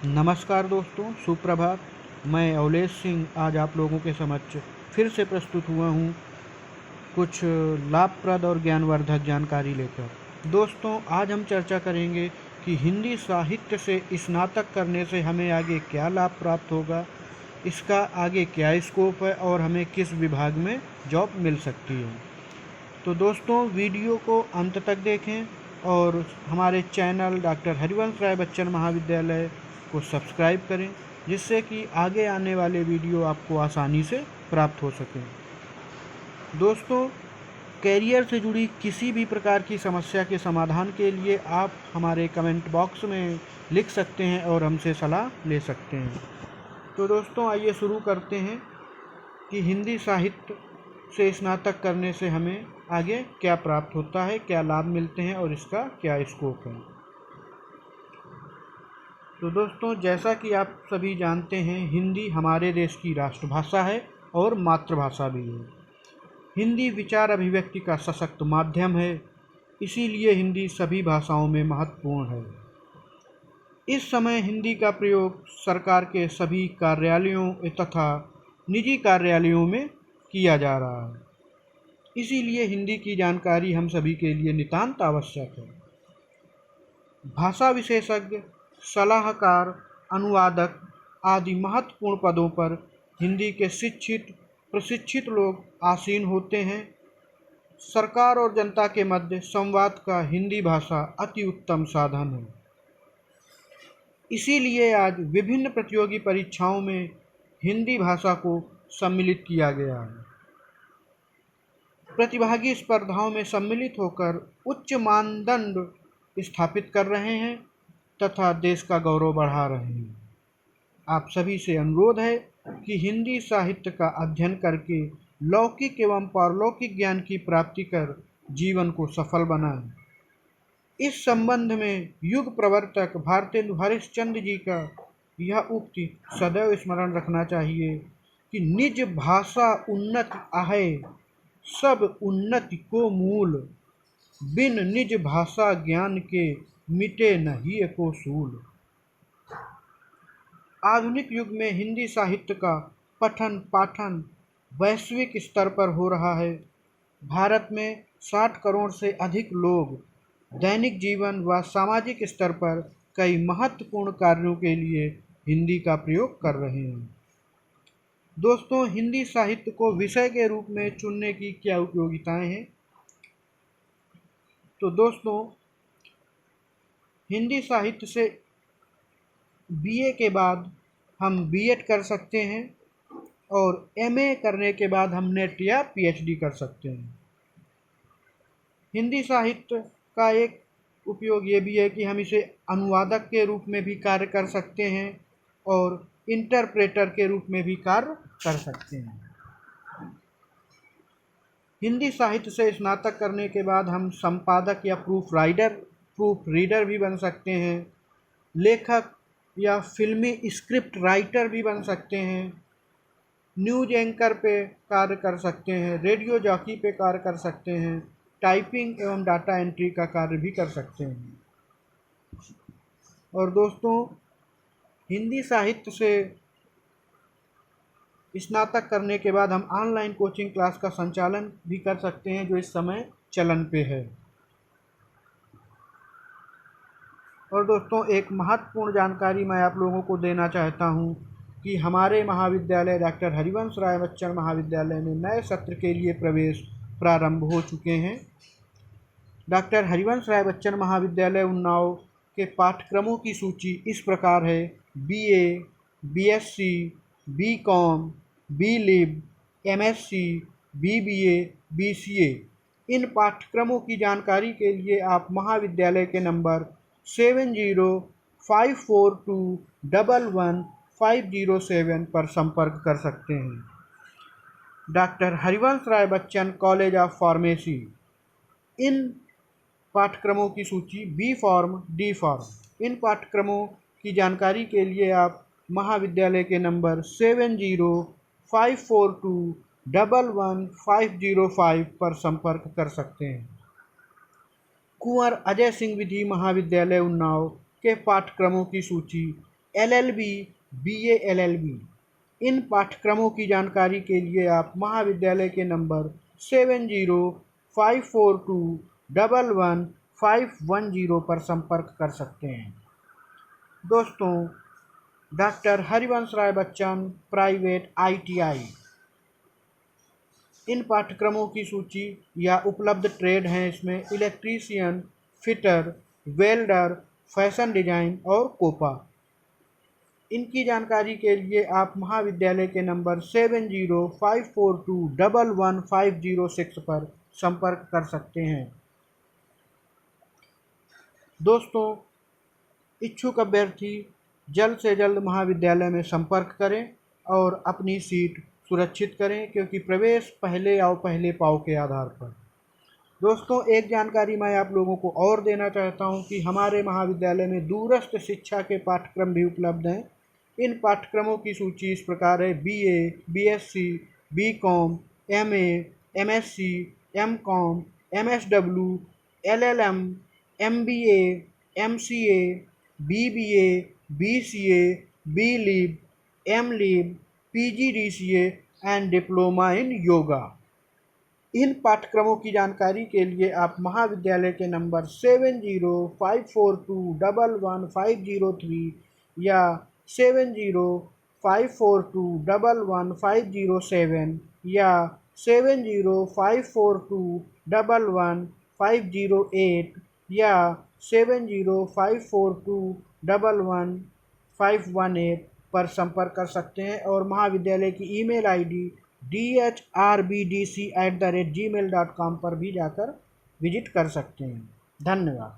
नमस्कार दोस्तों, सुप्रभात। मैं अवलेश सिंह आज आप लोगों के समक्ष फिर से प्रस्तुत हुआ हूँ कुछ लाभप्रद और ज्ञानवर्धक जानकारी लेकर। दोस्तों, आज हम चर्चा करेंगे कि हिंदी साहित्य से स्नातक करने से हमें आगे क्या लाभ प्राप्त होगा, इसका आगे क्या स्कोप है और हमें किस विभाग में जॉब मिल सकती है। तो दोस्तों, वीडियो को अंत तक देखें और हमारे चैनल डॉक्टर हरिवंश राय बच्चन महाविद्यालय को सब्सक्राइब करें, जिससे कि आगे आने वाले वीडियो आपको आसानी से प्राप्त हो सकें। दोस्तों, कैरियर से जुड़ी किसी भी प्रकार की समस्या के समाधान के लिए आप हमारे कमेंट बॉक्स में लिख सकते हैं और हमसे सलाह ले सकते हैं। तो दोस्तों, आइए शुरू करते हैं कि हिंदी साहित्य से स्नातक करने से हमें आगे क्या प्राप्त होता है, क्या लाभ मिलते हैं और इसका क्या स्कोप है। तो दोस्तों, जैसा कि आप सभी जानते हैं, हिंदी हमारे देश की राष्ट्रभाषा है और मातृभाषा भी है। हिंदी विचार अभिव्यक्ति का सशक्त माध्यम है, इसीलिए हिंदी सभी भाषाओं में महत्वपूर्ण है। इस समय हिंदी का प्रयोग सरकार के सभी कार्यालयों तथा निजी कार्यालयों में किया जा रहा है, इसीलिए हिंदी की जानकारी हम सभी के लिए नितांत आवश्यक है। भाषा विशेषज्ञ, सलाहकार, अनुवादक आदि महत्वपूर्ण पदों पर हिंदी के शिक्षित प्रशिक्षित लोग आसीन होते हैं। सरकार और जनता के मध्य संवाद का हिंदी भाषा अति उत्तम साधन है, इसीलिए आज विभिन्न प्रतियोगी परीक्षाओं में हिंदी भाषा को सम्मिलित किया गया है। प्रतिभागी स्पर्धाओं में सम्मिलित होकर उच्च मानदंड स्थापित कर रहे हैं तथा देश का गौरव बढ़ा रहे हैं। आप सभी से अनुरोध है कि हिंदी साहित्य का अध्ययन करके लौकिक एवं पारलौकिक ज्ञान की प्राप्ति कर जीवन को सफल बनाएं। इस संबंध में युग प्रवर्तक भारतेंदु हरिश्चंद्र जी का यह उक्ति सदैव स्मरण रखना चाहिए कि निज भाषा उन्नति आहे, सब उन्नति को मूल, बिन निज भाषा ज्ञान के मिटे नहीं एको सूल। आधुनिक युग में हिंदी साहित्य का पठन पाठन वैश्विक स्तर पर हो रहा है। भारत में 60 करोड़ से अधिक लोग दैनिक जीवन व सामाजिक स्तर पर कई महत्वपूर्ण कार्यों के लिए हिंदी का प्रयोग कर रहे हैं। दोस्तों, हिंदी साहित्य को विषय के रूप में चुनने की क्या उपयोगिताएं हैं? तो दोस्तों, हिंदी साहित्य से बीए के बाद हम बीएड कर सकते हैं और एमए करने के बाद हम नेट या पीएचडी कर सकते हैं। हिंदी साहित्य का एक उपयोग ये भी है कि हम इसे अनुवादक के रूप में भी कार्य कर सकते हैं और इंटरप्रेटर के रूप में भी कार्य कर सकते हैं। हिंदी साहित्य से स्नातक करने के बाद हम संपादक या प्रूफ रीडर भी बन सकते हैं, लेखक या फिल्मी स्क्रिप्ट राइटर भी बन सकते हैं, न्यूज एंकर पे कार्य कर सकते हैं, रेडियो जॉकी पे कार्य कर सकते हैं, टाइपिंग एवं डाटा एंट्री का कार्य भी कर सकते हैं। और दोस्तों, हिंदी साहित्य से स्नातक करने के बाद हम ऑनलाइन कोचिंग क्लास का संचालन भी कर सकते हैं, जो इस समय चलन पे है। और दोस्तों, एक महत्वपूर्ण जानकारी मैं आप लोगों को देना चाहता हूं कि हमारे महाविद्यालय डॉक्टर हरिवंश राय बच्चन महाविद्यालय में नए सत्र के लिए प्रवेश प्रारंभ हो चुके हैं। डॉक्टर हरिवंश राय बच्चन महाविद्यालय उन्नाव के पाठ्यक्रमों की सूची इस प्रकार है: BA, BSc, BCom, BLib, MSc, BBA, BCA. इन पाठ्यक्रमों की जानकारी के लिए आप महाविद्यालय के नंबर 7054211507 पर संपर्क कर सकते हैं। Doctor Harivansh Rai Bachchan college of pharmacy. इन पाठ्यक्रमों की सूची बी फॉर्म, डी फॉर्म। इन पाठ्यक्रमों की जानकारी के लिए आप महाविद्यालय के नंबर 7054211505 पर संपर्क कर सकते हैं। कुंवर अजय सिंह विधि महाविद्यालय उन्नाव के पाठ्यक्रमों की सूची LLB, BA LLB। इन पाठ्यक्रमों की जानकारी के लिए आप महाविद्यालय के नंबर 7054211510 पर संपर्क कर सकते हैं। दोस्तों, doctor Harivansh Rai Bachchan private ITI, इन पाठ्यक्रमों की सूची या उपलब्ध ट्रेड हैं इसमें electrician, fitter, welder, fashion design और कोपा। इनकी जानकारी के लिए आप महाविद्यालय के नंबर 7054211506 पर संपर्क कर सकते हैं। दोस्तों, इच्छुक अभ्यर्थी जल्द से जल्द महाविद्यालय में संपर्क करें और अपनी सीट सुरक्षित करें, क्योंकि प्रवेश पहले आओ पहले पाओ के आधार पर। दोस्तों, एक जानकारी मैं आप लोगों को और देना चाहता हूं कि हमारे महाविद्यालय में दूरस्थ शिक्षा के पाठ्यक्रम भी उपलब्ध हैं। इन पाठ्यक्रमों की सूची इस प्रकार है: BA, BSc, BCom, MA, MSc, MCom, MSW, LLM, MBA, MCA, BBA, BCA, BLib, MLib, PGDCA and diploma in yoga. इन पाठ्यक्रमों की जानकारी के लिए आप महाविद्यालय के नंबर 7054211503 या 7054211507 या 7054211508 या 7054211518 पर संपर्क कर सकते हैं और महाविद्यालय की ईमेल ID dhrbdc@gmail.com पर भी जाकर विजिट कर सकते हैं। धन्यवाद।